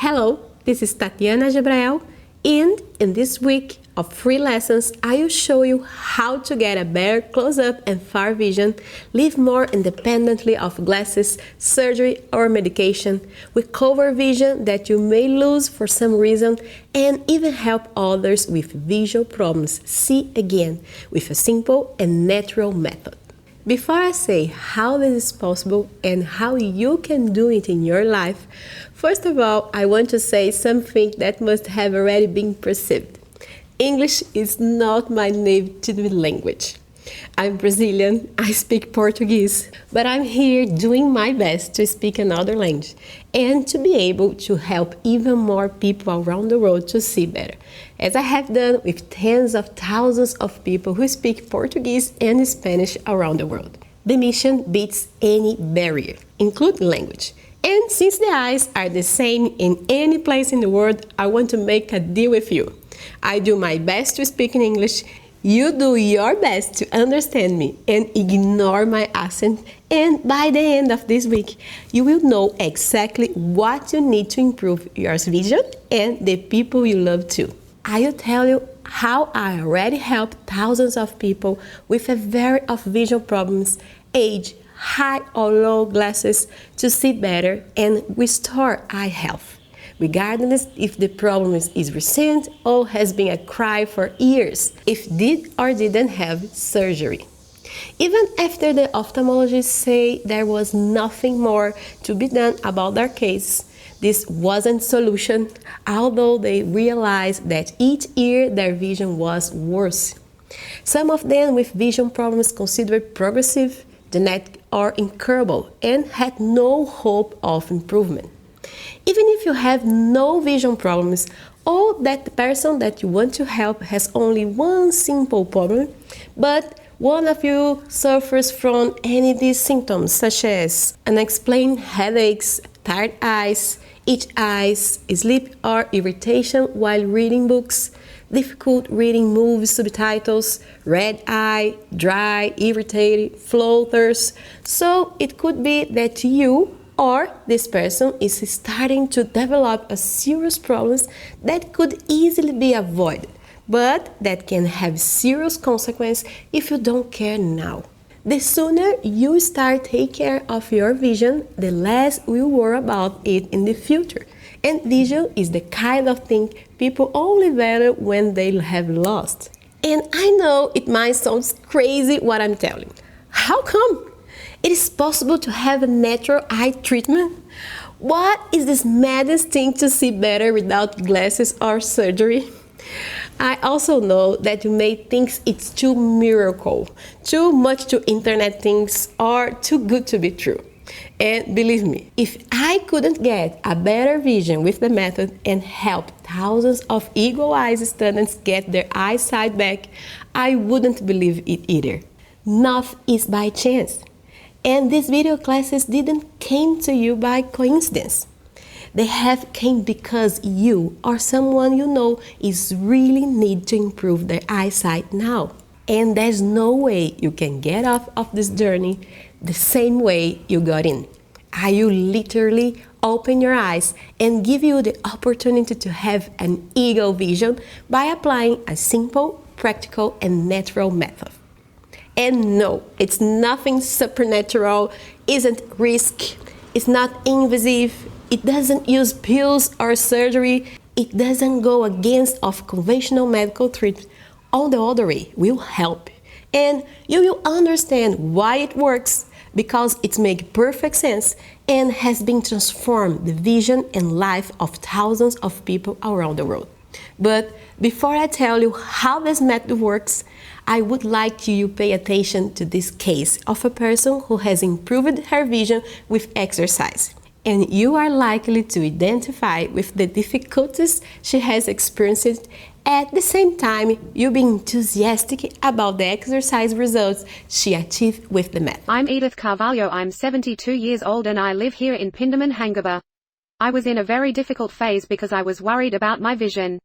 Hello, this is Tatiana Gebrael, and in this week of free lessons, I will show you how to get a better close-up and far vision, live more independently of glasses, surgery or medication, recover vision that you may lose for some reason, and even help others with visual problems see again with a simple and natural method. Before I say how this is possible and how you can do it in your life, first of all, I want to say something that must have already been perceived. English is not my native language. I'm Brazilian, I speak Portuguese, but I'm here doing my best to speak another language and to be able to help even more people around the world to see better, as I have done with tens of thousands of people who speak Portuguese and Spanish around the world. The mission beats any barrier, including language. And since the eyes are the same in any place in the world, I want to make a deal with you. I do my best to speak in English, you do your best to understand me and ignore my accent, and by the end of this week, you will know exactly what you need to improve your vision and the people you love too. I will tell you how I already helped thousands of people with a variety of visual problems, age, high or low glasses, to see better and restore eye health, regardless if the problem is recent or has been a cry for years, if did or didn't have surgery. Even after the ophthalmologists say there was nothing more to be done about their case, this wasn't solution, although they realized that each year their vision was worse. Some of them with vision problems considered progressive, genetic or incurable, and had no hope of improvement. Even if you have no vision problems, or that the person that you want to help has only one simple problem, but one of you suffers from any of these symptoms, such as unexplained headaches, tired eyes, itchy eyes, sleep or irritation while reading books, difficult reading movie subtitles, red eye, dry, irritated, floaters. So it could be that you or this person is starting to develop a serious problems that could easily be avoided, but that can have serious consequences if you don't care now. The sooner you start taking care of your vision, the less we worry about it in the future. And vision is the kind of thing people only value when they have lost. And I know it might sound crazy what I'm telling. How come? It is possible to have a natural eye treatment? What is this maddest thing to see better without glasses or surgery? I also know that you may think it's too miracle, too much to internet things, or too good to be true. And believe me, if I couldn't get a better vision with the method and help thousands of Eagle Eyes students get their eyesight back, I wouldn't believe it either. Nothing is by chance. And these video classes didn't came to you by coincidence. They have came because you or someone you know is really need to improve their eyesight now. And there's no way you can get off of this journey the same way you got in. I will literally open your eyes and give you the opportunity to have an eagle vision by applying a simple, practical, and natural method. And no, it's nothing supernatural, isn't risk, it's not invasive, it doesn't use pills or surgery, it doesn't go against of conventional medical treatment. On the other way, will help. And you will understand why it works, because it makes perfect sense and has been transformed the vision and life of thousands of people around the world. But before I tell you how this method works, I would like you to pay attention to this case of a person who has improved her vision with exercise. And you are likely to identify with the difficulties she has experienced. At the same time, you'll be enthusiastic about the exercise results she achieved with the method. I'm Edith Carvalho. I'm 72 years old and I live here in Pindamonhangaba. Hangaba. I was in a very difficult phase because I was worried about my vision.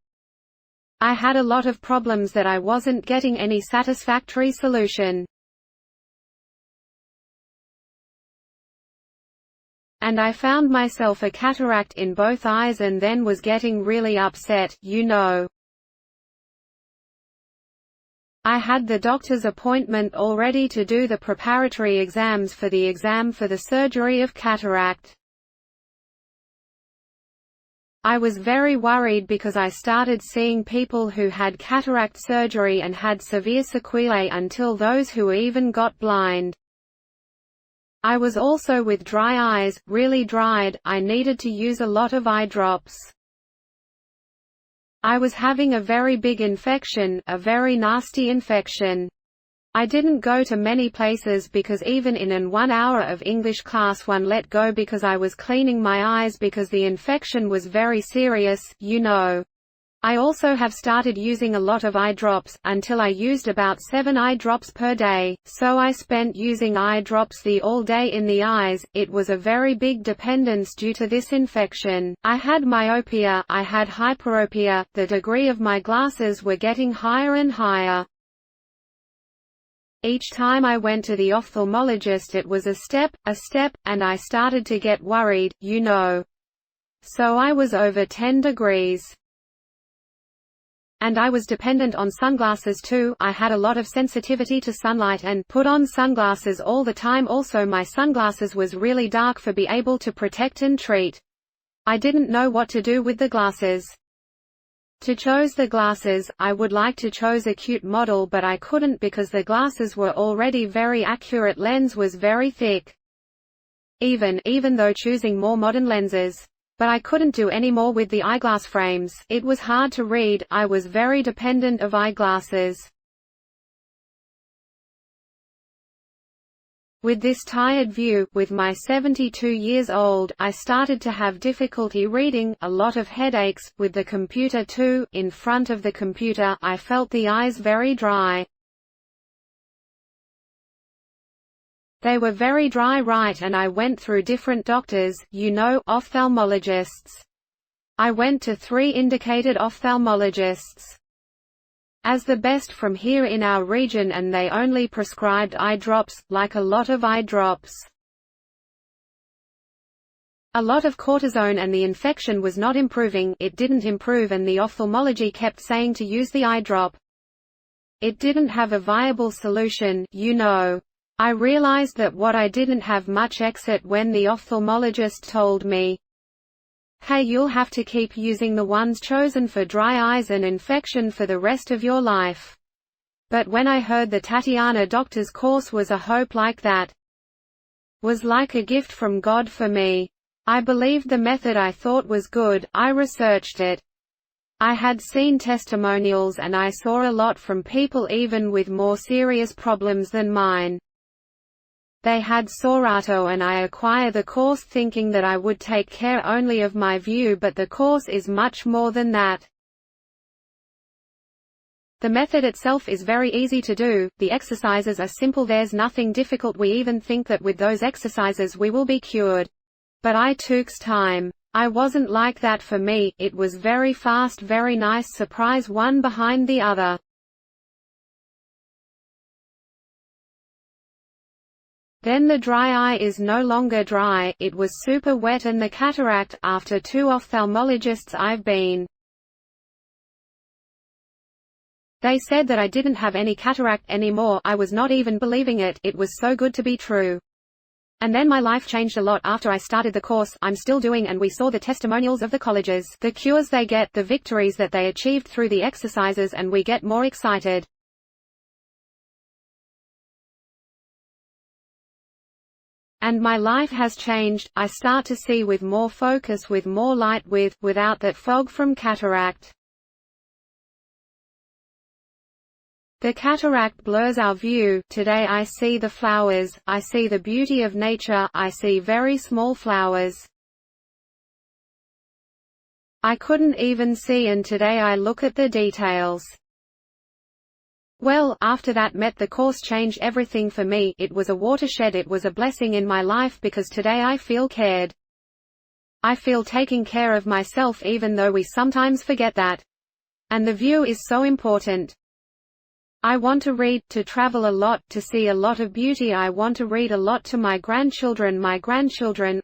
I had a lot of problems that I wasn't getting any satisfactory solution. And I found myself a cataract in both eyes and then was getting really upset, you know. I had the doctor's appointment already to do the preparatory exams for the exam for the surgery of cataract. I was very worried because I started seeing people who had cataract surgery and had severe sequelae until those who even got blind. I was also with dry eyes, really dried. I needed to use a lot of eye drops. I was having a very big infection, a very nasty infection. I didn't go to many places because even in an 1 hour of English class one let go because I was cleaning my eyes because the infection was very serious, you know. I also have started using a lot of eye drops, until I used about 7 eye drops per day, so I spent using eye drops all day in the eyes. It was a very big dependence due to this infection. I had myopia, I had hyperopia, the degree of my glasses were getting higher and higher. Each time I went to the ophthalmologist it was a step, and I started to get worried, you know. So I was over 10 degrees. And I was dependent on sunglasses too. I had a lot of sensitivity to sunlight and put on sunglasses all the time. Also my sunglasses was really dark for be able to protect and treat. I didn't know what to do with the glasses. To choose the glasses, I would like to choose a cute model but I couldn't because the glasses were already very accurate, lens was very thick. Even though choosing more modern lenses. But I couldn't do any more with the eyeglass frames. It was hard to read, I was very dependent of eyeglasses. With this tired view, with my 72 years old, I started to have difficulty reading, a lot of headaches, with the computer too. In front of the computer, I felt the eyes very dry. They were very dry, right, and I went through different doctors, you know, ophthalmologists. I went to 3 indicated ophthalmologists as the best from here in our region, and they only prescribed eye drops, like a lot of eye drops. A lot of cortisone, and the infection was not improving. It didn't improve and the ophthalmology kept saying to use the eye drop. It didn't have a viable solution, you know. I realized that what I didn't have much exit when the ophthalmologist told me, "Hey, you'll have to keep using the ones chosen for dry eyes and infection for the rest of your life." But when I heard the Tatiana doctor's course was a hope, like that was like a gift from God for me. I believed the method, I thought was good, I researched it. I had seen testimonials and I saw a lot from people even with more serious problems than mine. They had Sorato and I acquired the course thinking that I would take care only of my view, but the course is much more than that. The method itself is very easy to do, the exercises are simple, there's nothing difficult, we even think that with those exercises we will be cured. But I took time. I wasn't like that for me, it was very fast, very nice surprise, one behind the other. Then the dry eye is no longer dry, it was super wet, and the cataract, after 2 ophthalmologists I've been. They said that I didn't have any cataract anymore. I was not even believing it, it was so good to be true. And then my life changed a lot after I started the course I'm still doing, and we saw the testimonials of the colleges, the cures they get, the victories that they achieved through the exercises, and we get more excited. And my life has changed, I start to see with more focus, with more light, without that fog from cataract. The cataract blurs our view. Today I see the flowers, I see the beauty of nature, I see very small flowers. I couldn't even see, and today I look at the details. Well, after that met the course changed everything for me. It was a watershed, it was a blessing in my life because today I feel cared. I feel taking care of myself, even though we sometimes forget that. And the view is so important. I want to read, to travel a lot, to see a lot of beauty. I want to read a lot to my grandchildren.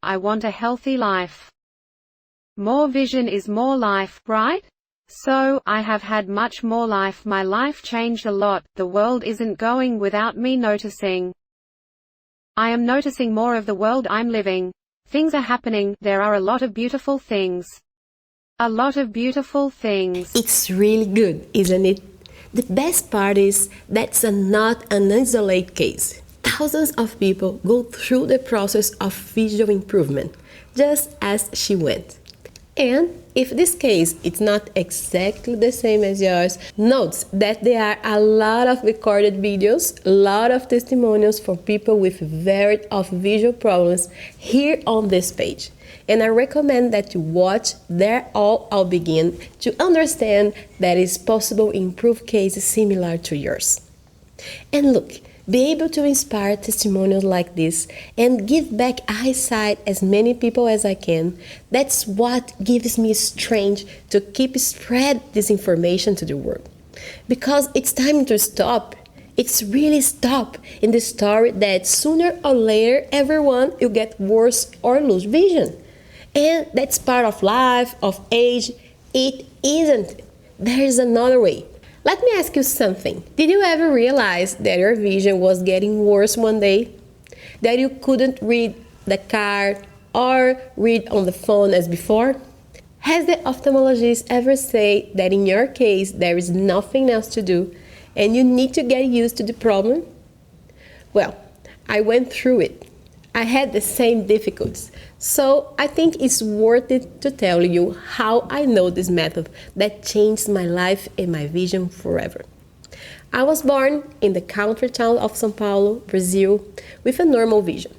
I want a healthy life. More vision is more life, right? So, I have had much more life. My life changed a lot. The world isn't going without me noticing. I am noticing more of the world I'm living. Things are happening. There are a lot of beautiful things. A lot of beautiful things. It's really good, isn't it? The best part is that's not an isolated case. Thousands of people go through the process of visual improvement, just as she went. And if this case is not exactly the same as yours, note that there are a lot of recorded videos, a lot of testimonials for people with variety of visual problems here on this page. And I recommend that you watch there all begin to understand that it's possible to improve cases similar to yours. And look, be able to inspire testimonials like this and give back eyesight as many people as I can. That's what gives me strength to keep spread this information to the world. Because it's time to stop. It's really stop in the story that sooner or later everyone will get worse or lose vision. And that's part of life, of age. It isn't. There is another way. Let me ask you something. Did you ever realize that your vision was getting worse one day? That you couldn't read the card or read on the phone as before? Has the ophthalmologist ever said that in your case there is nothing else to do and you need to get used to the problem? Well, I went through it. I had the same difficulties, so I think it's worth it to tell you how I know this method that changed my life and my vision forever. I was born in the country town of São Paulo, Brazil, with a normal vision.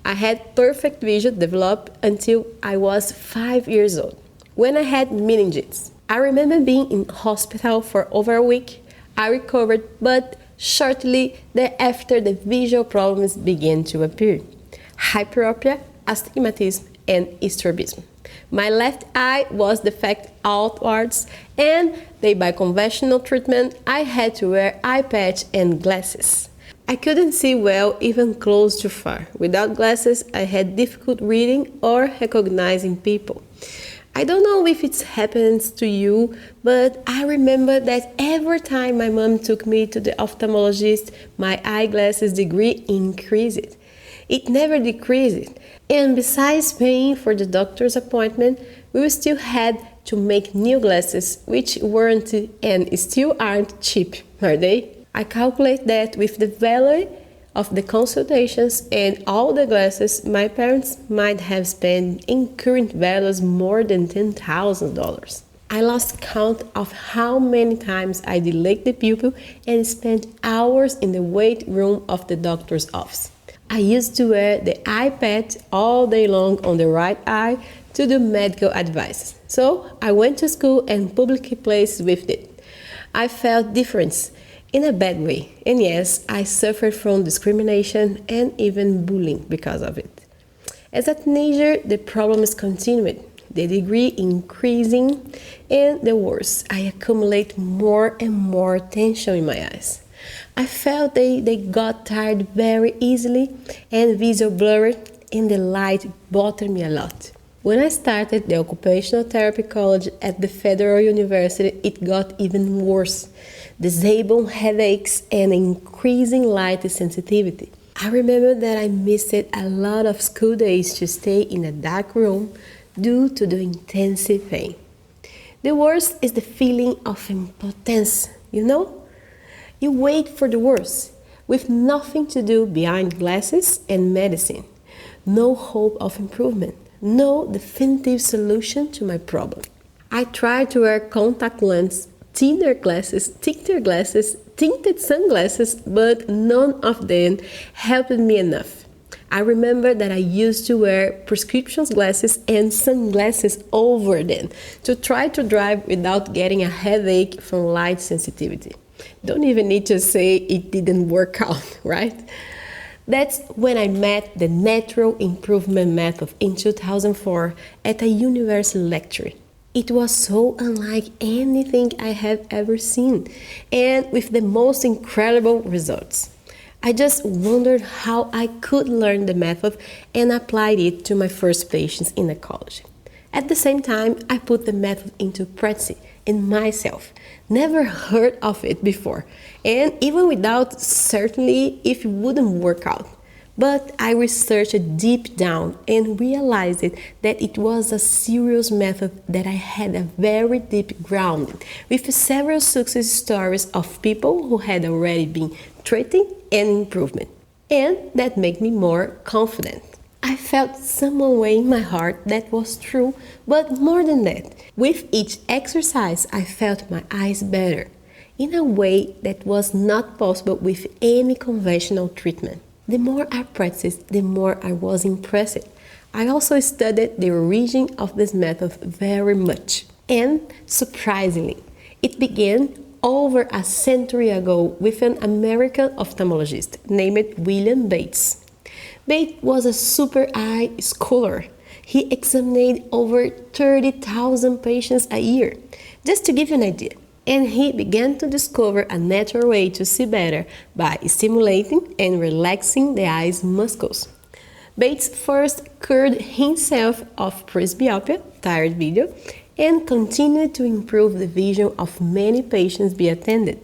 I had perfect vision developed until I was 5 years old, when I had meningitis. I remember being in hospital for over a week. I recovered, but shortly thereafter the visual problems began to appear. Hyperopia, astigmatism, and strabism. My left eye was defect outwards, and by conventional treatment, I had to wear eye patch and glasses. I couldn't see well even close to far. Without glasses, I had difficult reading or recognizing people. I don't know if it happens to you, but I remember that every time my mom took me to the ophthalmologist, my eyeglasses degree increased. It never decreased. And besides paying for the doctor's appointment, we still had to make new glasses, which weren't and still aren't cheap, are they? I calculate that with the value of the consultations and all the glasses, my parents might have spent in current values more than $10,000. I lost count of how many times I delayed the pupil and spent hours in the wait room of the doctor's office. I used to wear the iPad all day long on the right eye to do medical advice. So I went to school and public places with it. I felt different in a bad way. And yes, I suffered from discrimination and even bullying because of it. As a teenager, the problems continued, the degree increasing, and the worse, I accumulate more and more tension in my eyes. I felt they got tired very easily and visual blurred, and the light bothered me a lot. When I started the occupational therapy college at the Federal University, it got even worse. Disabling headaches and increasing light sensitivity. I remember that I missed a lot of school days to stay in a dark room due to the intensive pain. The worst is the feeling of impotence, you know? You wait for the worst, with nothing to do behind glasses and medicine. No hope of improvement, no definitive solution to my problem. I tried to wear contact lenses, tinted glasses, tinted sunglasses, but none of them helped me enough. I remember that I used to wear prescription glasses and sunglasses over them to try to drive without getting a headache from light sensitivity. Don't even need to say it didn't work out, right? That's when I met the Natural Improvement Method in 2004 at a university lecture. It was so unlike anything I have ever seen, and with the most incredible results. I just wondered how I could learn the method and applied it to my first patients in oncology. At the same time, I put the method into practice in myself. Never heard of it before, and even without certainly if it wouldn't work out. But I researched deep down and realized that it was a serious method that I had a very deep ground with several success stories of people who had already been treating and improvement. And that made me more confident. I felt some way in my heart that was true, but more than that, with each exercise I felt my eyes better, in a way that was not possible with any conventional treatment. The more I practiced, the more I was impressed. I also studied the origin of this method very much. And surprisingly, it began over a century ago with an American ophthalmologist named William Bates. Bates was a super eye scholar. He examined over 30,000 patients a year. Just to give you an idea. And he began to discover a natural way to see better by stimulating and relaxing the eye's muscles. Bates first cured himself of presbyopia, tired vision, and continued to improve the vision of many patients he attended.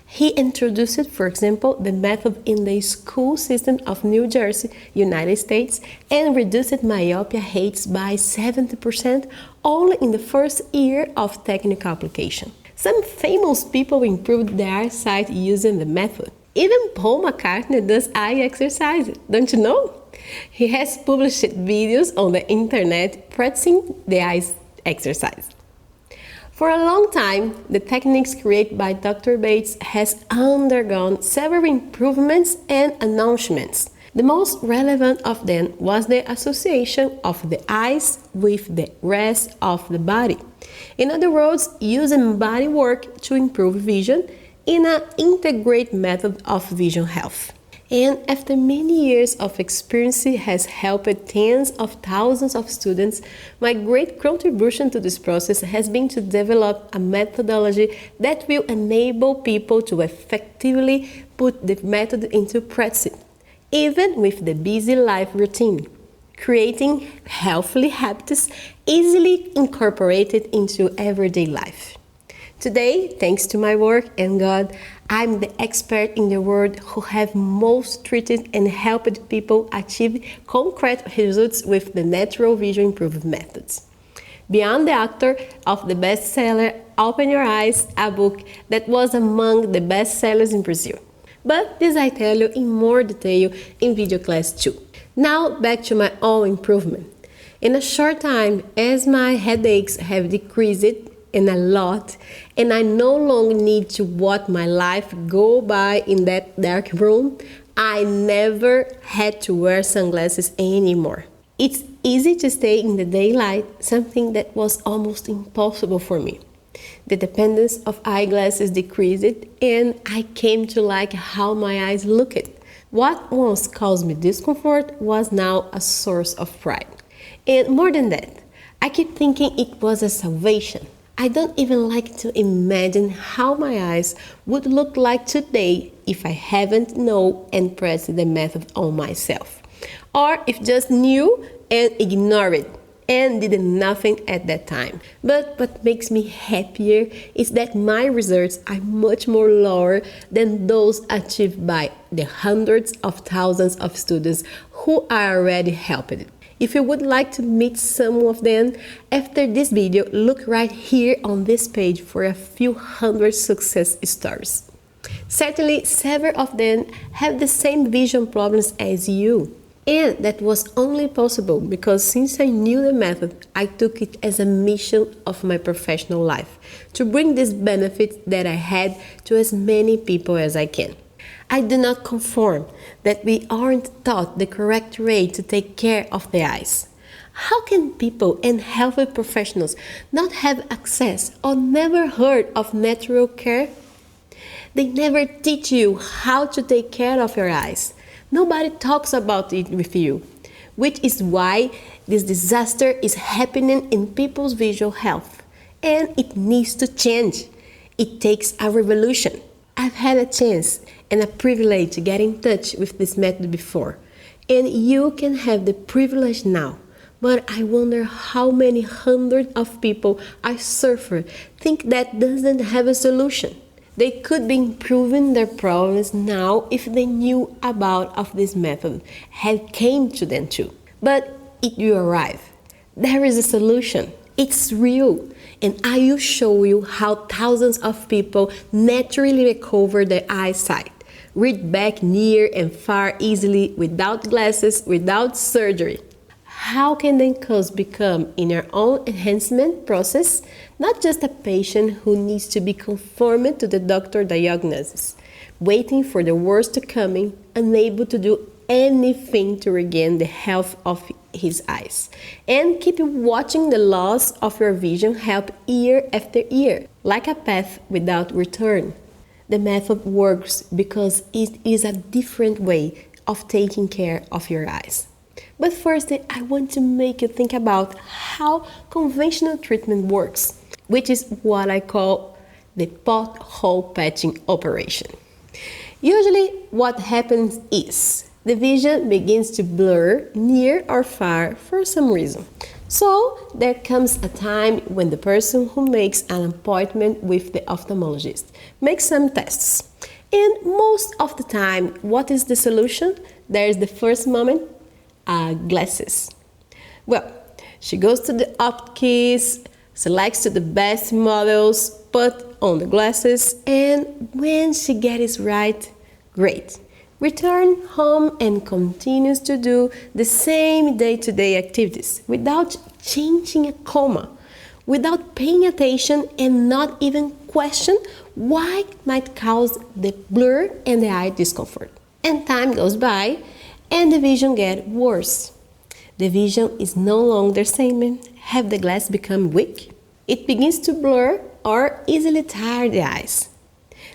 He introduced, for example, the method in the school system of New Jersey, United States, and reduced myopia rates by 70% only in the first year of technical application. Some famous people improved their eyesight using the method. Even Paul McCartney does eye exercise, don't you know? He has published videos on the internet practicing the eye exercise. For a long time, the techniques created by Dr. Bates has undergone several improvements and announcements. The most relevant of them was the association of the eyes with the rest of the body. In other words, using body work to improve vision in an integrated method of vision health. And after many years of experience has helped tens of thousands of students, my great contribution to this process has been to develop a methodology that will enable people to effectively put the method into practice, even with the busy life routine, creating healthy habits easily incorporated into everyday life. Today, thanks to my work and God, I'm the expert in the world who have most treated and helped people achieve concrete results with the natural vision improvement methods. Beyond the author of the bestseller Open Your Eyes, a book that was among the bestsellers in Brazil. But this I tell you in more detail in video class 2. Now back to my own improvement. In a short time, as my headaches have decreased and a lot, and I no longer need to watch my life go by in that dark room, I never had to wear sunglasses anymore. It's easy to stay in the daylight, something that was almost impossible for me. The dependence of eyeglasses decreased, and I came to like how my eyes looked. What once caused me discomfort was now a source of pride. And more than that, I keep thinking it was a salvation. I don't even like to imagine how my eyes would look like today if I haven't known and pressed the method on myself. Or if just knew and ignored it and did nothing at that time. But what makes me happier is that my results are much more lower than those achieved by the hundreds of thousands of students who are already helped. If you would like to meet some of them, after this video, look right here on this page for a few hundred success stories. Certainly, several of them have the same vision problems as you. And that was only possible because since I knew the method, I took it as a mission of my professional life to bring these benefits that I had to as many people as I can. I do not conform that we aren't taught the correct way to take care of the eyes. How can people and health professionals not have access or never heard of natural care? They never teach you how to take care of your eyes. Nobody talks about it with you, which is why this disaster is happening in people's visual health. and it needs to change. It takes a revolution. I've had a chance and a privilege to get in touch with this method before, and you can have the privilege now. But I wonder how many hundreds of people I suffer think that doesn't have a solution. They could be improving their problems now if they knew about of this method had came to them too. But it will arrive. There is a solution. It's real. And I will show you how thousands of people naturally recover their eyesight, read back near and far easily without glasses, without surgery. How can the cause become in our own enhancement process, not just a patient who needs to be conformed to the doctor diagnosis, waiting for the worst to come in, unable to do anything to regain the health of his eyes, and keep watching the loss of your vision help year after year, like a path without return. The method works because it is a different way of taking care of your eyes. But first, I want to make you think about how conventional treatment works, which is what I call the pothole patching operation. Usually, what happens is the vision begins to blur near or far for some reason. So, there comes a time when the person who makes an appointment with the ophthalmologist makes some tests. And most of the time, what is the solution? There is the first moment. Glasses. Well, she goes to the opticians, selects the best models, put on the glasses, and when she gets it right, great. Return home and continues to do the same day-to-day activities without changing a comma, without paying attention and not even question why it might cause the blur and the eye discomfort. And time goes by, and the vision gets worse. The vision is no longer sane. Have the glass become weak? It begins to blur or easily tire the eyes.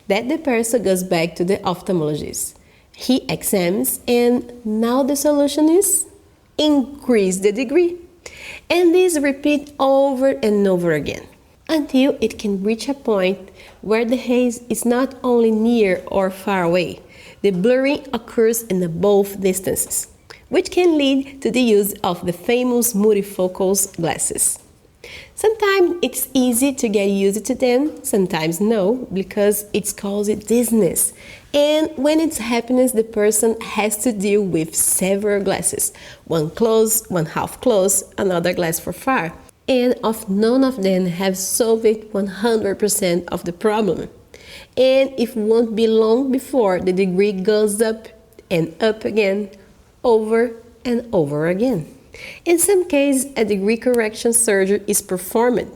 Then the person goes back to the ophthalmologist. He examines, and now the solution is increase the degree. And this repeats over and over again until it can reach a point where the haze is not only near or far away. The blurring occurs in both distances, which can lead to the use of the famous multifocal glasses. Sometimes it's easy to get used to them, sometimes no, because it's caused dizziness. And when it happens, the person has to deal with several glasses, one close, one half close, another glass for far. And none of them have solved 100% of the problem. And it won't be long before the degree goes up and up again, over and over again. In some cases, a degree correction surgery is performed,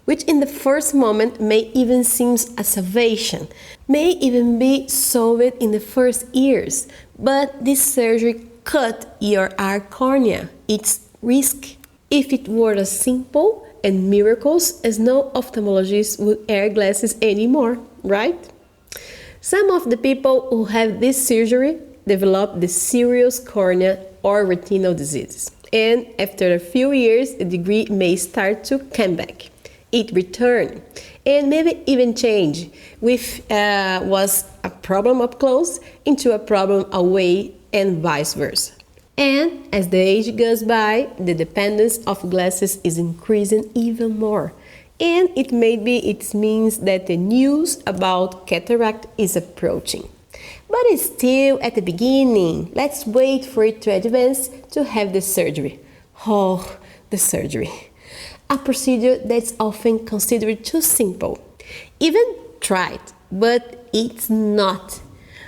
which in the first moment may even seem a salvation, may even be solved in the first years, but this surgery cut your eye cornea. It's risky. If it were as simple and miracles as no ophthalmologist would wear glasses anymore, right? Some of the people who have this surgery develop the serious cornea or retinal disease, and after a few years, the degree may start to come back. It return and maybe even change, which was a problem up close into a problem away and vice versa. And as the age goes by, the dependence of glasses is increasing even more. And it means that the news about cataract is approaching. But it's still at the beginning. Let's wait for it to advance to have the surgery. Oh, the surgery. A procedure that's often considered too simple. Even tried, but it's not.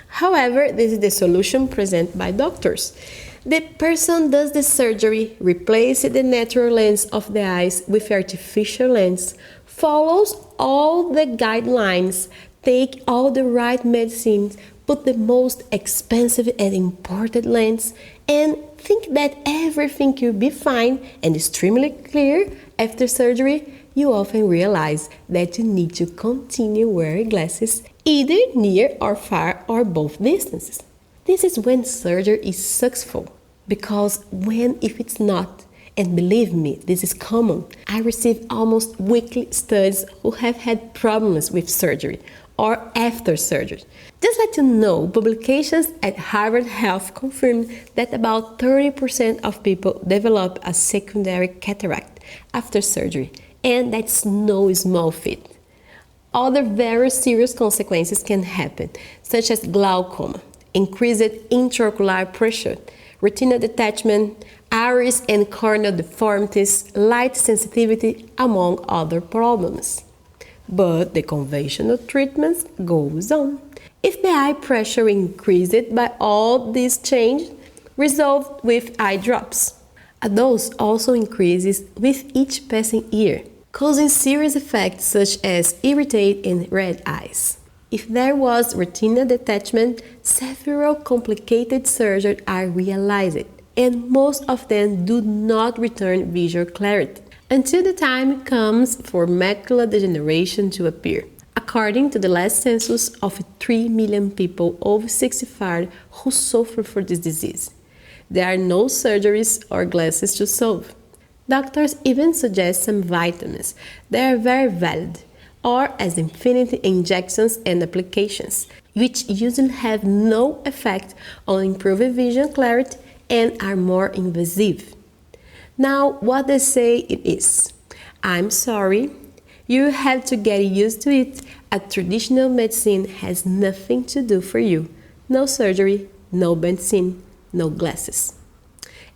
However, this is the solution presented by doctors. The person does the surgery, replaces the natural lens of the eyes with artificial lens, follows all the guidelines, take all the right medicines, put the most expensive and imported lens, and think that everything will be fine and extremely clear after surgery. You often realize that you need to continue wearing glasses either near or far or both distances. This is when surgery is successful, because if it's not, And believe me, this is common. I receive almost weekly studies who have had problems with surgery or after surgery. Just let you know, publications at Harvard Health confirmed that about 30% of people develop a secondary cataract after surgery, and that's no small feat. Other very serious consequences can happen, such as glaucoma, increased intraocular pressure, retinal detachment, iris and corneal deformities, light sensitivity, among other problems. But the conventional treatments goes on. If the eye pressure increased by all these changes, resolved with eye drops. A dose also increases with each passing year, causing serious effects such as irritate and red eyes. If there was retinal detachment, several complicated surgeries are realized, and most of them do not return visual clarity until the time comes for macular degeneration to appear. According to the last census of 3 million people over 65 who suffer from this disease, there are no surgeries or glasses to solve. Doctors even suggest some vitamins that are very valid, or as infinity injections and applications, which usually have no effect on improving vision clarity and are more invasive. Now, what they say it is, I'm sorry, you have to get used to it. A traditional medicine has nothing to do for you. No surgery, no medicine, no glasses.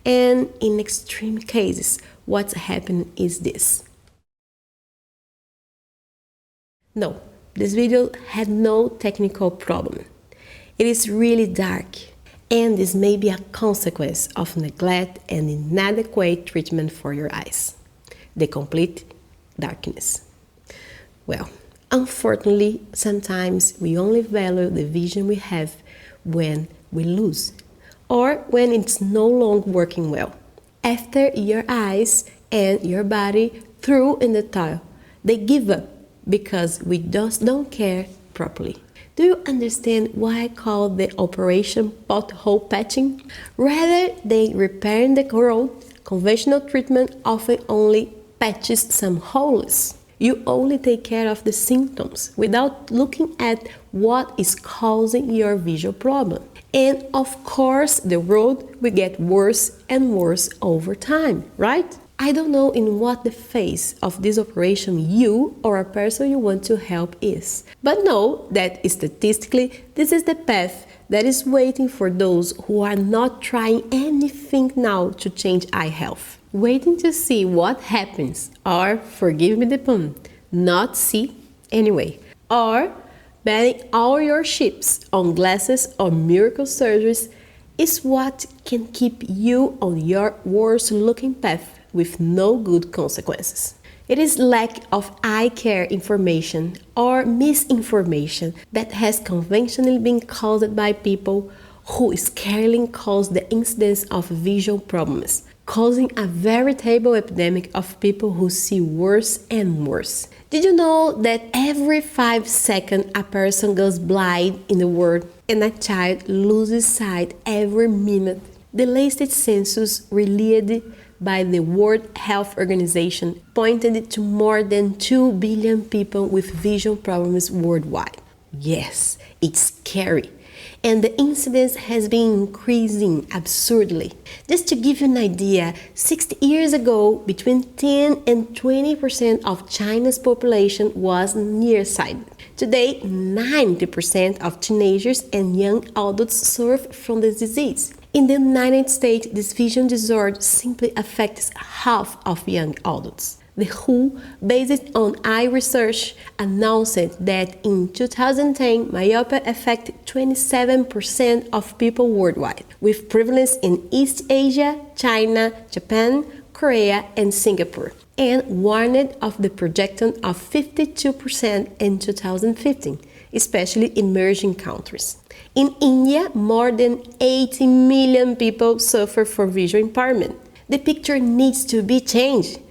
And in extreme cases, what's happening is this. No, this video had no technical problem. It is really dark, and this may be a consequence of neglect and inadequate treatment for your eyes. The complete darkness. Well, unfortunately, sometimes we only value the vision we have when we lose, or when it's no longer working well. After your eyes and your body threw in the towel, they give up because we just don't care properly. Do you understand why I call the operation pothole patching? Rather than repairing the road, conventional treatment often only patches some holes. You only take care of the symptoms without looking at what is causing your visual problem. And of course, the road will get worse and worse over time, right? I don't know in what the phase of this operation you or a person you want to help is, but know that statistically this is the path that is waiting for those who are not trying anything now to change eye health. Waiting to see what happens, or, forgive me the pun, not see anyway, or betting all your chips on glasses or miracle surgeries is what can keep you on your worst looking path with no good consequences. It is lack of eye care information or misinformation that has conventionally been caused by people who scarcely cause the incidence of visual problems, causing a veritable epidemic of people who see worse and worse. Did you know that every 5 seconds a person goes blind in the world and a child loses sight every minute? The latest census released by the World Health Organization pointed to more than 2 billion people with vision problems worldwide. Yes, it's scary. And the incidence has been increasing absurdly. Just to give you an idea, 60 years ago, between 10 and 20% of China's population was nearsighted. Today, 90% of teenagers and young adults suffer from the disease. In the United States, this vision disorder simply affects half of young adults. The WHO, based on eye research, announced that in 2010, myopia affected 27% of people worldwide, with prevalence in East Asia, China, Japan, Korea, and Singapore, and warned of the projection of 52% in 2015, especially in emerging countries. In India, more than 80 million people suffer from visual impairment. The picture needs to be changed.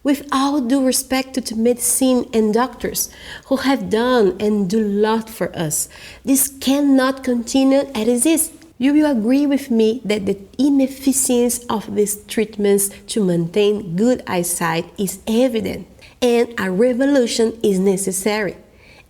With all due respect to medicine and doctors who have done and do a lot for us, this cannot continue as it is. You will agree with me that the inefficiency of these treatments to maintain good eyesight is evident, and a revolution is necessary.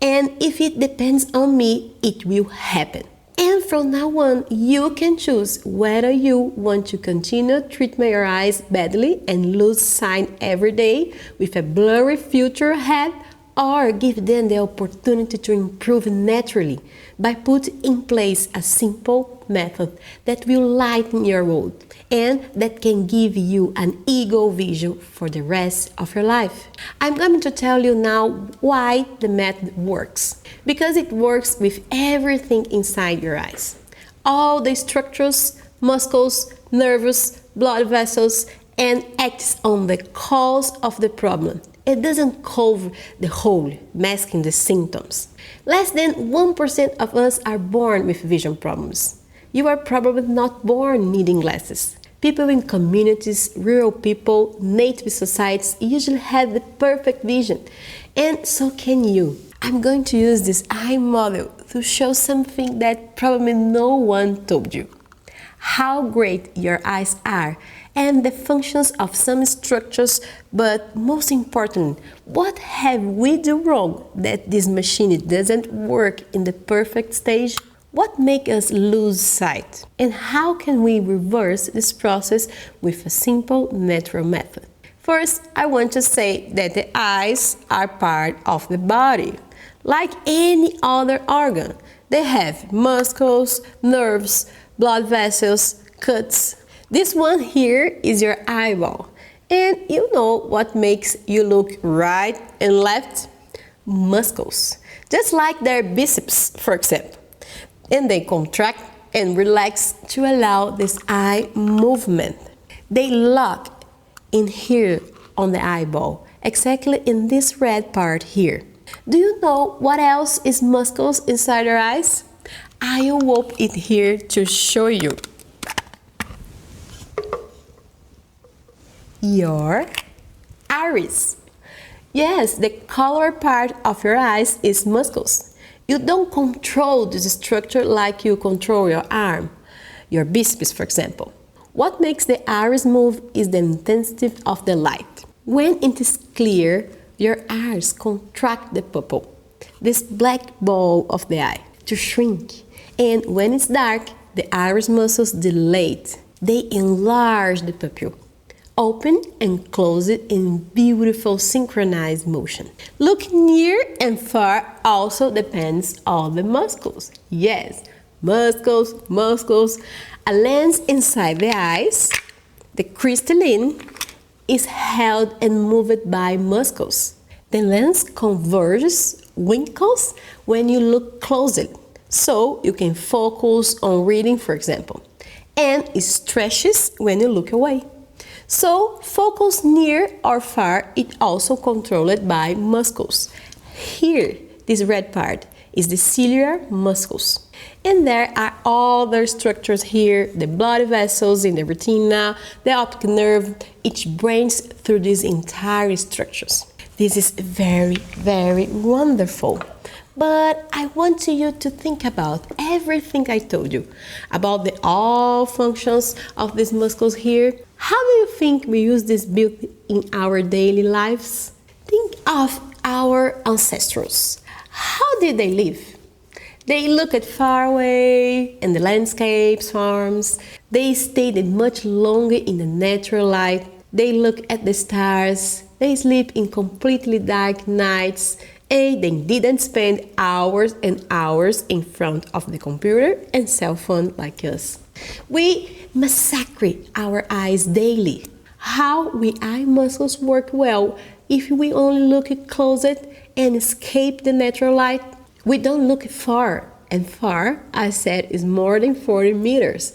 And if it depends on me, it will happen. And from now on, you can choose whether you want to continue treating your eyes badly and lose sight every day with a blurry future ahead, or give them the opportunity to improve naturally by putting in place a simple method that will lighten your road and that can give you an eagle vision for the rest of your life. I'm going to tell you now why the method works. Because it works with everything inside your eyes. All the structures, muscles, nerves, blood vessels, and acts on the cause of the problem. It doesn't cover the whole, masking the symptoms. Less than 1% of us are born with vision problems. You are probably not born needing glasses. People in communities, rural people, native societies usually have the perfect vision, and so can you. I'm going to use this eye model to show something that probably no one told you. How great your eyes are and the functions of some structures, but most important, what have we done wrong that this machine doesn't work in the perfect stage? What makes us lose sight? And how can we reverse this process with a simple natural method? First, I want to say that the eyes are part of the body. Like any other organ, they have muscles, nerves, blood vessels, cuts. This one here is your eyeball. And you know what makes you look right and left? Muscles. Just like their biceps, for example. And they contract and relax to allow this eye movement. They lock in here on the eyeball, exactly in this red part here. Do you know what else is muscles inside your eyes? I will open it here to show you. Your iris. Yes, the color part of your eyes is muscles. You don't control this structure like you control your arm, your biceps, for example. What makes the iris move is the intensity of the light. When it is clear, your eyes contract the pupil, this black ball of the eye, to shrink. And when it's dark, the iris muscles dilate. They enlarge the pupil, open and close it in beautiful synchronized motion. Looking near and far also depends on the muscles. Yes, muscles. A lens inside the eyes, the crystalline, is held and moved by muscles. The lens converges, wrinkles when you look closely, so you can focus on reading, for example, and it stretches when you look away. So, focus near or far is also controlled by muscles. Here, this red part is the ciliary muscles. And there are other structures here, the blood vessels in the retina, the optic nerve, each branches through these entire structures. This is very wonderful. But I want you to think about everything I told you, about the all functions of these muscles here. How do you think we use this built in our daily lives? Think of our ancestors. How did they live? They looked far away in the landscapes, farms. They stayed much longer in the natural light. They look at the stars. They sleep in completely dark nights. And they didn't spend hours and hours in front of the computer and cell phone like us. We massacre our eyes daily. How we eye muscles work well if we only look closer and escape the natural light? We don't look far, and far, I said, is more than 40 meters,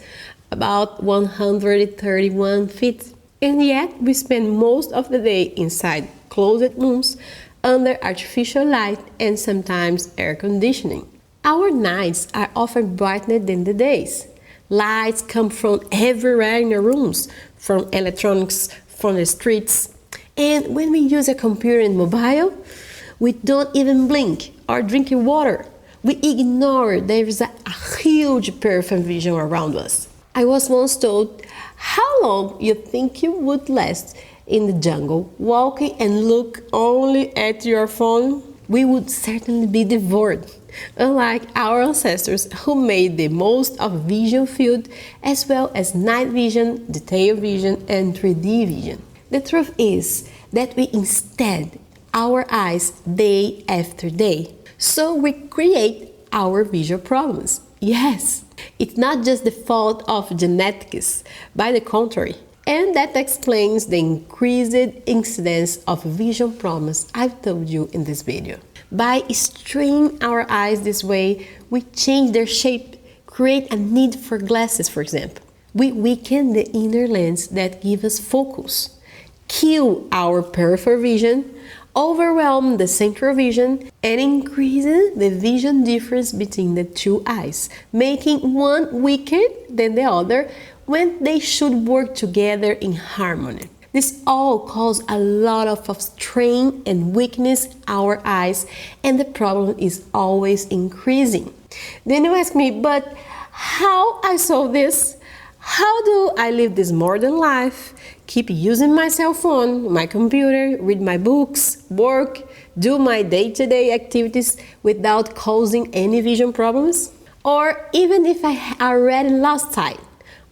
about 131 feet. And yet, we spend most of the day inside closed rooms, under artificial light and sometimes air conditioning. Our nights are often brighter than the days. Lights come from everywhere in the rooms, from electronics, from the streets. And when we use a computer and mobile, we don't even blink or drink water. We ignore there is a huge perfect vision around us. I was once told, how long you think you would last in the jungle, walking and look only at your phone? We would certainly be devoured, unlike our ancestors who made the most of vision field as well as night vision, detailed vision, and 3D vision. The truth is that we instead our eyes day after day. So we create our visual problems. Yes, it's not just the fault of genetics, by the contrary. And that explains the increased incidence of vision problems I've told you in this video. By straining our eyes this way, we change their shape, create a need for glasses, for example. We weaken the inner lens that gives us focus, kill our peripheral vision, overwhelm the central vision, and increases the vision difference between the two eyes, making one weaker than the other when they should work together in harmony. This all causes a lot of strain and weakness our eyes, and the problem is always increasing. Then you ask me, but how I solve this? How do I live this modern life? Keep using my cell phone, my computer, read my books, work, do my day-to-day activities without causing any vision problems? Or even if I already lost sight,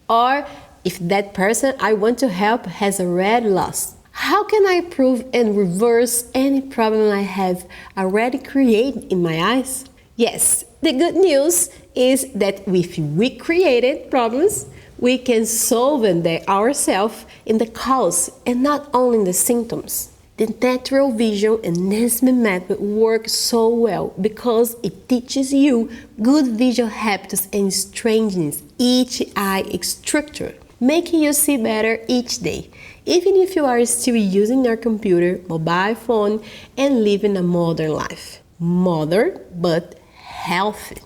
or if that person I want to help has already lost, how can I improve and reverse any problem I have already created in my eyes? Yes, the good news is that if we created problems, we can solve them ourselves in the cause and not only in the symptoms. The natural vision enhancement method works so well because it teaches you good visual habits and strengthens each eye structure, making you see better each day, even if you are still using your computer, mobile phone, and living a modern life. Modern, but healthy.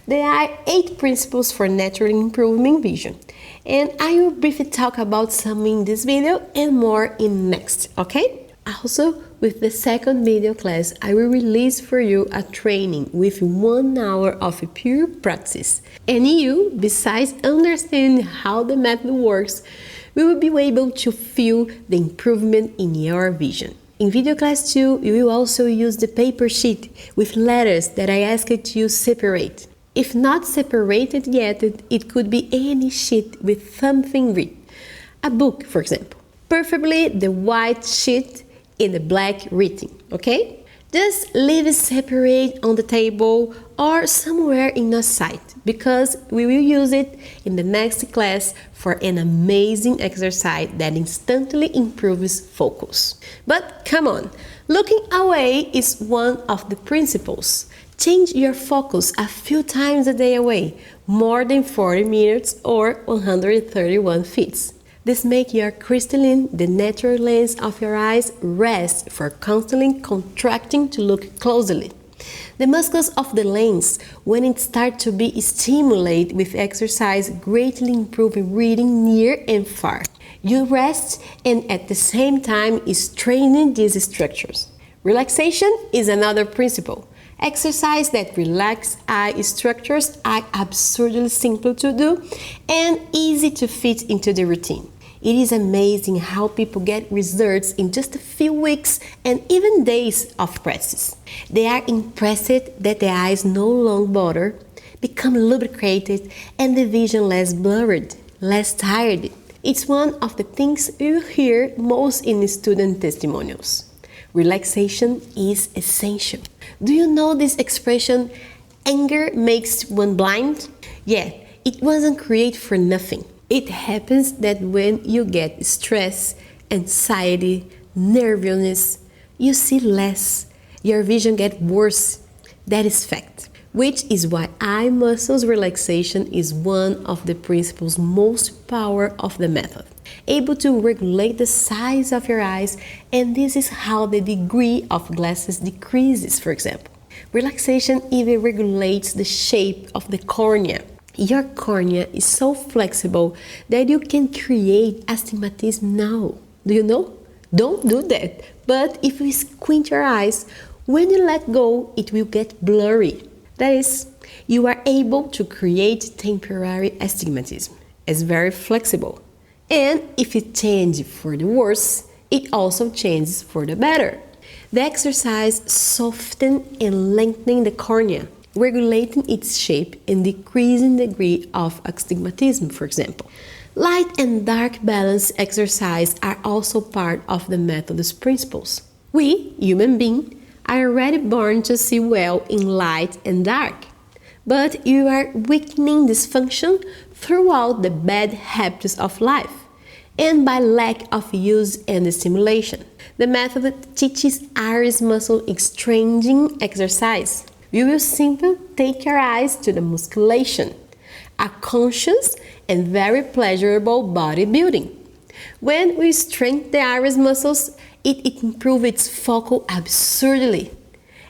There are 8 principles for naturally improving vision, and I will briefly talk about some in this video and more in next, okay? Also, with the second video class, I will release for you a training with 1 hour of pure practice. And you, besides understanding how the method works, will be able to feel the improvement in your vision. In video class 2, you will also use the paper sheet with letters that I asked you separate. If not separated yet, it could be any sheet with something written. A book, for example. Preferably the white sheet in the black written, okay? Just leave it separate on the table or somewhere in your sight because we will use it in the next class for an amazing exercise that instantly improves focus. But come on, looking away is one of the principles. Change your focus a few times a day away, more than 40 minutes or 131 feet. This makes your crystalline, the natural lens of your eyes, rest for constantly contracting to look closely. The muscles of the lens, when it starts to be stimulated with exercise, greatly improve reading near and far. You rest and at the same time straining these structures. Relaxation is another principle. Exercise that relax eye structures are absurdly simple to do and easy to fit into the routine. It is amazing how people get results in just a few weeks and even days of practice. They are impressed that the eyes no longer bother, become lubricated, and the vision less blurred, less tired. It's one of the things you hear most in student testimonials. Relaxation is essential. Do you know this expression, anger makes one blind? Yeah, it wasn't created for nothing. It happens that when you get stress, anxiety, nervousness, you see less. Your vision gets worse. That is fact. Which is why eye muscles relaxation is one of the principles most power of the method. Able to regulate the size of your eyes, and this is how the degree of glasses decreases, for example. Relaxation even regulates the shape of the cornea. Your cornea is so flexible that you can create astigmatism now. Do you know? Don't do that. But if you squint your eyes, when you let go, it will get blurry. That is, you are able to create temporary astigmatism. It's very flexible. And if it changes for the worse, it also changes for the better. The exercise softens and lengthens the cornea, regulating its shape and decreasing the degree of astigmatism, for example. Light and dark balance exercise are also part of the method's principles. We, human beings, are already born to see well in light and dark, but you are weakening this function throughout the bad habits of life and by lack of use and stimulation. The method teaches iris muscle exchanging exercise. You will simply take your eyes to the musculation, a conscious and very pleasurable bodybuilding. When we strengthen the iris muscles, it improves its focal absurdly,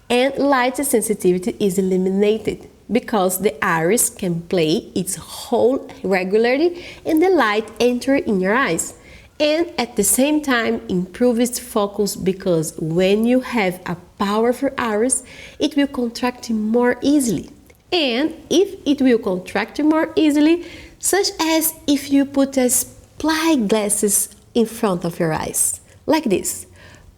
and light sensitivity is eliminated because the iris can play its role regularly and the light enters in your eyes, and at the same time improve its focus because when you have a powerful iris, it will contract more easily. And if it will contract more easily, such as if you put a spy glasses in front of your eyes, like this.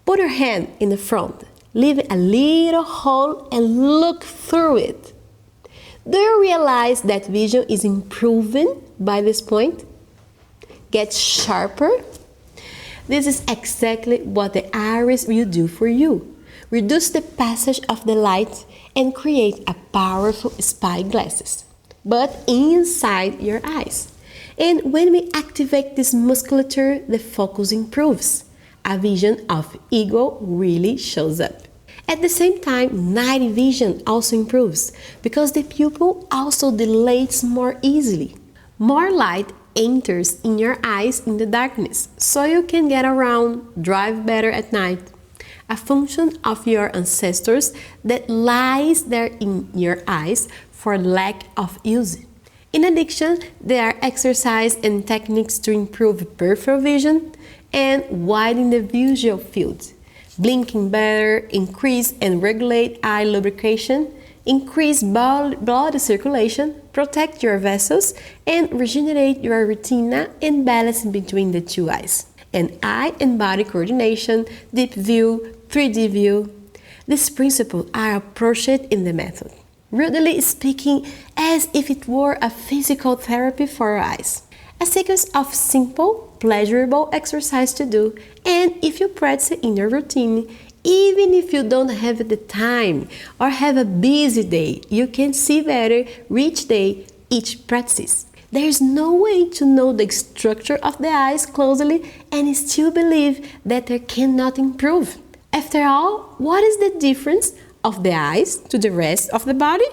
Put your hand in the front, leave a little hole and look through it. Do you realize that vision is improving by this point? Gets sharper? This is exactly what the iris will do for you. Reduce the passage of the light and create a powerful spy glasses, but inside your eyes. And when we activate this musculature, the focus improves. A vision of eagle really shows up. At the same time, night vision also improves because the pupil also dilates more easily. More light enters in your eyes in the darkness, so you can get around, drive better at night. A function of your ancestors that lies there in your eyes for lack of use. In addition, there are exercises and techniques to improve peripheral vision and widen the visual field. Blinking better, increase and regulate eye lubrication, increase blood circulation, protect your vessels, and regenerate your retina and balance between the two eyes. And eye and body coordination, deep view, 3D view. These principles are approached in the method, rudely speaking, as if it were a physical therapy for your eyes. A sequence of simple, pleasurable exercise to do, and if you practice it in your routine, even if you don't have the time or have a busy day, you can see better each day, each practice. There is no way to know the structure of the eyes closely and still believe that they cannot improve. After all, what is the difference of the eyes to the rest of the body?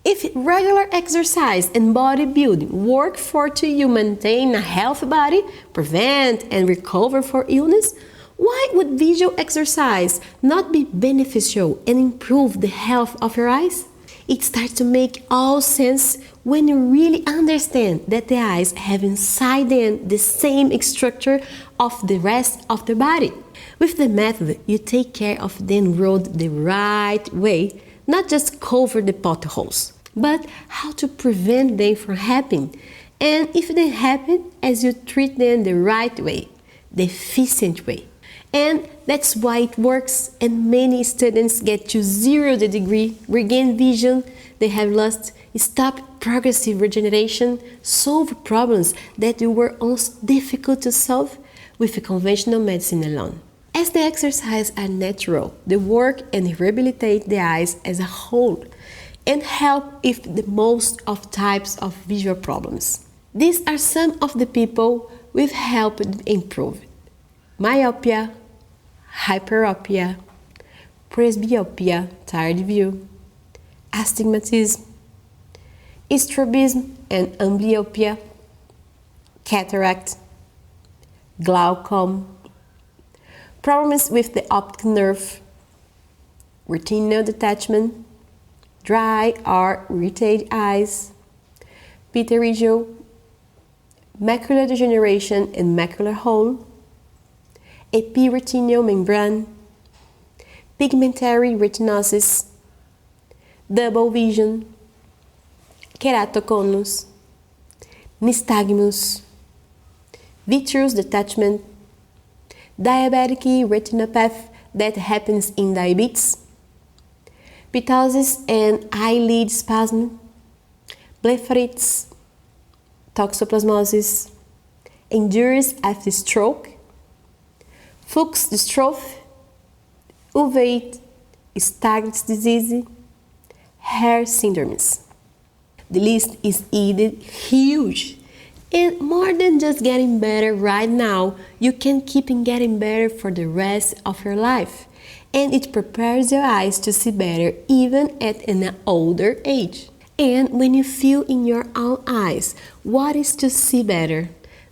If regular exercise and bodybuilding work for you maintain a healthy body, prevent and recover for illness, why would visual exercise not be beneficial and improve the health of your eyes? It starts to make all sense when you really understand that the eyes have inside them the same structure of the rest of the body. With the method, you take care of them road the right way, not just cover the potholes, but how to prevent them from happening. And if they happen, as you treat them the right way, the efficient way. And that's why it works, and many students get to 0 the degree, regain vision they have lost, stop progressive regeneration, solve problems that were once difficult to solve with conventional medicine alone. As the exercises are natural, they work and rehabilitate the eyes as a whole and help with the most of types of visual problems. These are some of the people we've helped improve: myopia, hyperopia, presbyopia, tired view, astigmatism, strabism and amblyopia, cataract, glaucoma, problems with the optic nerve, retinal detachment, dry or irritated eyes, pterygium, macular degeneration and macular hole, epiretinal membrane, pigmentary retinosis, double vision, keratoconus, nystagmus, vitreous detachment, diabetic retinopathy that happens in diabetes, ptosis and eyelid spasm, blepharitis, toxoplasmosis, injuries after stroke, Fuchs dystrophy, uveitis, Stargardt disease, hair syndromes. The list is indeed huge. And more than just getting better right now, you can keep on getting better for the rest of your life. And it prepares your eyes to see better even at an older age. And when you feel in your own eyes what is to see better,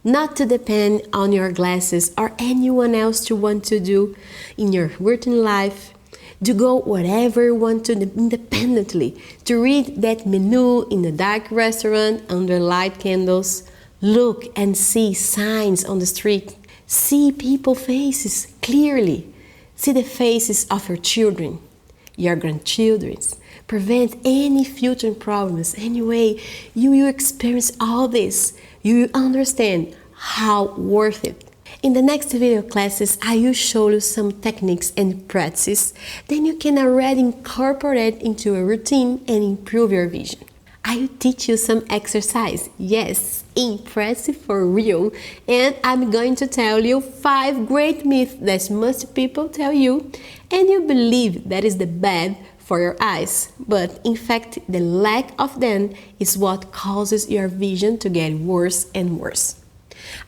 not to depend on your glasses or anyone else to want to do in your routine life, to go wherever you want to independently, to read that menu in the dark restaurant under light candles, look and see signs on the street, see people's faces clearly, see the faces of your children, your grandchildren, prevent any future problems. Anyway, you will experience all this. You will understand how worth it. In the next video classes, I will show you some techniques and practices that you can already incorporate into a routine and improve your vision. I will teach you some exercise. Yes, impressive for real. And I'm going to tell you 5 great myths that most people tell you and you believe that is the bad for your eyes, but in fact the lack of them is what causes your vision to get worse and worse.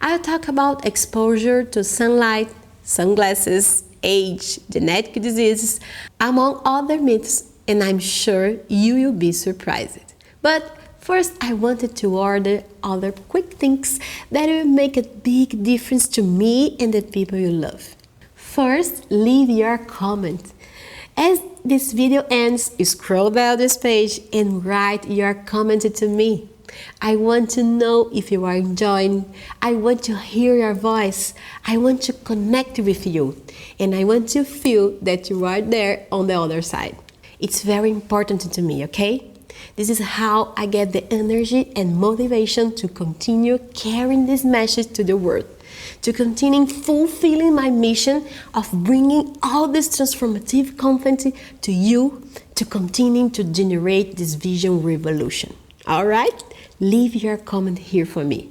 I'll talk about exposure to sunlight, sunglasses, age, genetic diseases, among other myths, and I'm sure you will be surprised. But first I wanted to order other quick things that will make a big difference to me and the people you love. First, leave your comment. As this video ends, scroll down this page and write your comment to me. I want to know if you are enjoying. I want to hear your voice. I want to connect with you. And I want to feel that you are there on the other side. It's very important to me, okay? This is how I get the energy and motivation to continue carrying this message to the world, to continue fulfilling my mission of bringing all this transformative content to you, to continue to generate this vision revolution. All right? Leave your comment here for me.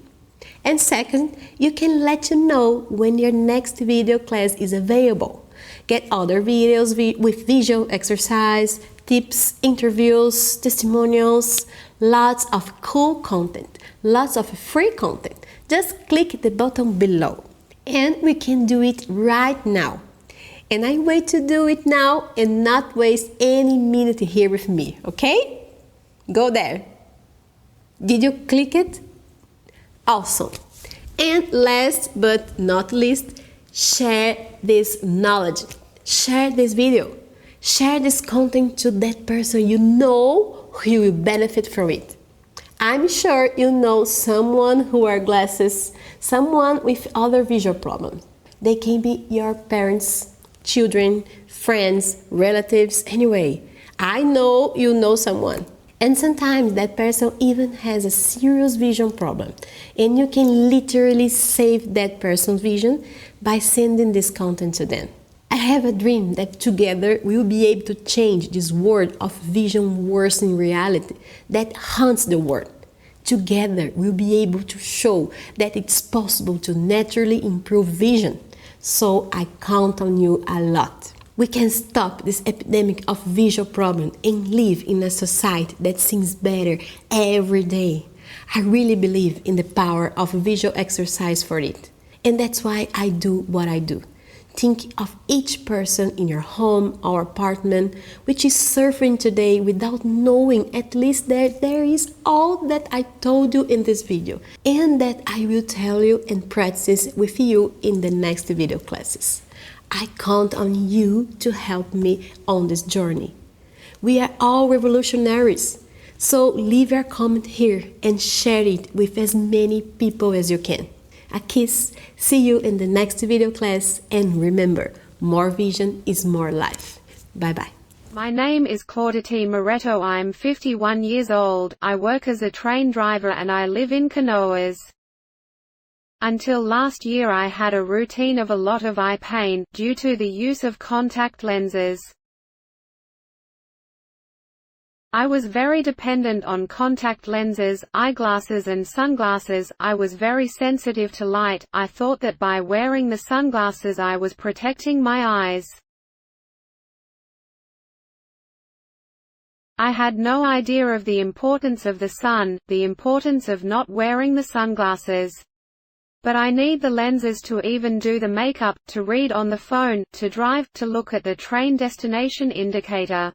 And second, you can let you know when your next video class is available. Get other videos with visual exercise, tips, interviews, testimonials, lots of cool content, lots of free content. Just click the button below and we can do it right now. And I wait to do it now and not waste any minute here with me, okay? Go there. Did you click it? Awesome. And last but not least, share this knowledge. Share this video. Share this content to that person you know who will benefit from it. I'm sure you know someone who wears glasses, someone with other visual problems. They can be your parents, children, friends, relatives, anyway. I know you know someone. And sometimes that person even has a serious vision problem. And you can literally save that person's vision by sending this content to them. I have a dream that together we will be able to change this world of vision worsening reality that haunts the world. Together we'll be able to show that it's possible to naturally improve vision. So I count on you a lot. We can stop this epidemic of visual problem and live in a society that seems better every day. I really believe in the power of visual exercise for it. And that's why I do what I do. Think of each person in your home or apartment which is suffering today without knowing at least that there is all that I told you in this video and that I will tell you and practice with you in the next video classes. I count on you to help me on this journey. We are all revolutionaries, so leave your comment here and share it with as many people as you can. A kiss, see you in the next video class, and remember, more vision is more life. Bye bye. My name is Claudette Moretto. I'm 51 years old, I work as a train driver and I live in Canoas. Until last year I had a routine of a lot of eye pain, due to the use of contact lenses. I was very dependent on contact lenses, eyeglasses and sunglasses. I was very sensitive to light. I thought that by wearing the sunglasses I was protecting my eyes. I had no idea of the importance of the sun, the importance of not wearing the sunglasses. But I need the lenses to even do the makeup, to read on the phone, to drive, to look at the train destination indicator.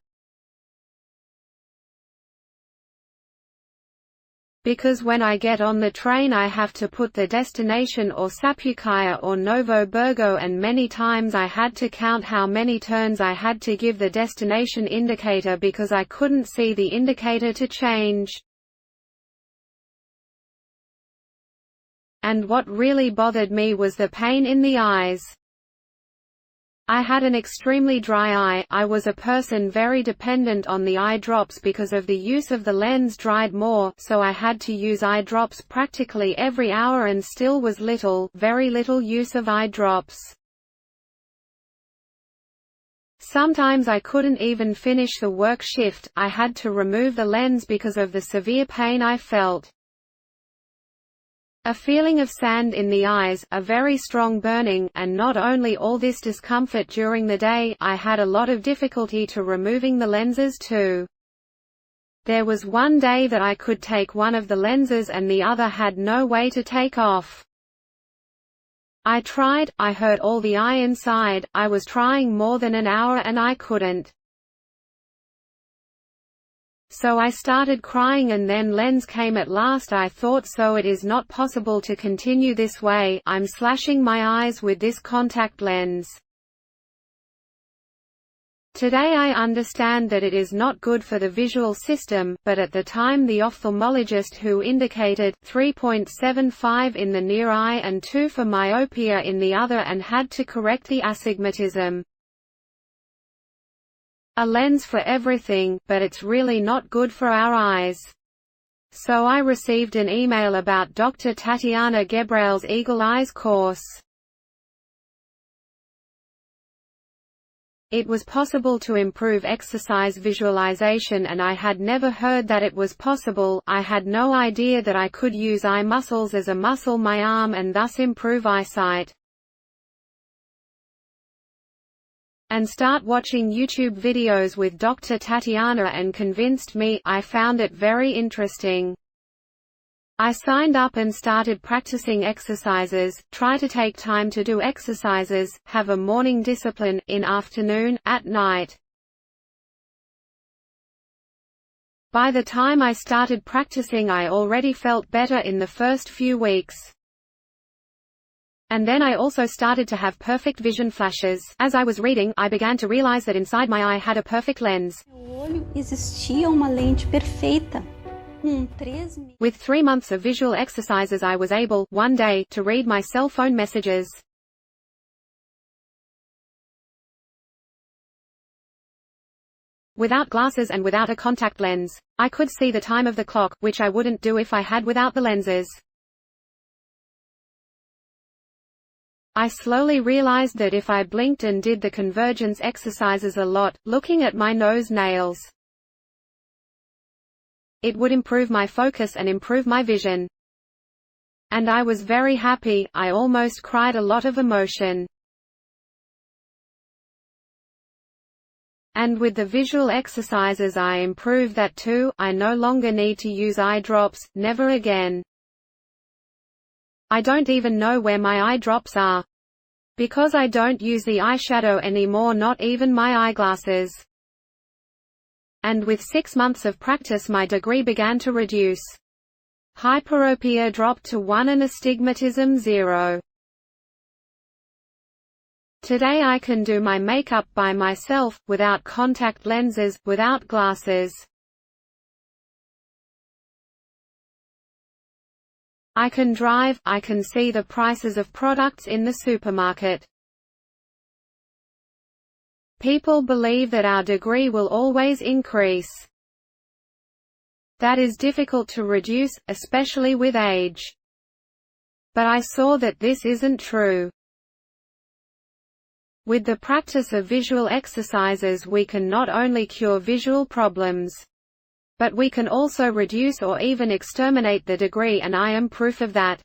Because when I get on the train I have to put the destination or Sapucaia or Novo Burgo, and many times I had to count how many turns I had to give the destination indicator because I couldn't see the indicator to change. And what really bothered me was the pain in the eyes. I had an extremely dry eye. I was a person very dependent on the eye drops because of the use of the lens dried more, so I had to use eye drops practically every hour and still was very little use of eye drops. Sometimes I couldn't even finish the work shift. I had to remove the lens because of the severe pain I felt. A feeling of sand in the eyes, a very strong burning, and not only all this discomfort during the day, I had a lot of difficulty to removing the lenses too. There was one day that I could take one of the lenses and the other had no way to take off. I tried, I hurt all the eye inside, I was trying more than an hour and I couldn't. So I started crying and then lens came at last. I thought, so it is not possible to continue this way, I'm slashing my eyes with this contact lens. Today I understand that it is not good for the visual system, but at the time the ophthalmologist who indicated 3.75 in the near eye and 2 for myopia in the other and had to correct the astigmatism. A lens for everything, but it's really not good for our eyes. So I received an email about Dr. Tatiana Gebrale's Eagle Eyes course. It was possible to improve exercise visualization and I had never heard that it was possible. I had no idea that I could use eye muscles as a muscle my arm and thus improve eyesight. And start watching YouTube videos with Dr. Tatiana and convinced me. I found it very interesting. I signed up and started practicing exercises, try to take time to do exercises, have a morning discipline, in afternoon, at night. By the time I started practicing I already felt better in the first few weeks. And then I also started to have perfect vision flashes. As I was reading, I began to realize that inside my eye had a perfect lens. With 3 months of visual exercises I was able, one day, to read my cell phone messages. Without glasses and without a contact lens, I could see the time of the clock, which I wouldn't do if I had without the lenses. I slowly realized that if I blinked and did the convergence exercises a lot, looking at my nose nails, it would improve my focus and improve my vision. And I was very happy. I almost cried, a lot of emotion. And with the visual exercises I improved that too. I no longer need to use eye drops, never again. I don't even know where my eye drops are. Because I don't use the eyeshadow anymore, not even my eyeglasses. And with 6 months of practice my degree began to reduce. Hyperopia dropped to 1 and astigmatism 0. Today I can do my makeup by myself, without contact lenses, without glasses. I can drive, I can see the prices of products in the supermarket. People believe that our degree will always increase. That is difficult to reduce, especially with age. But I saw that this isn't true. With the practice of visual exercises we can not only cure visual problems, but we can also reduce or even exterminate the degree, and I am proof of that.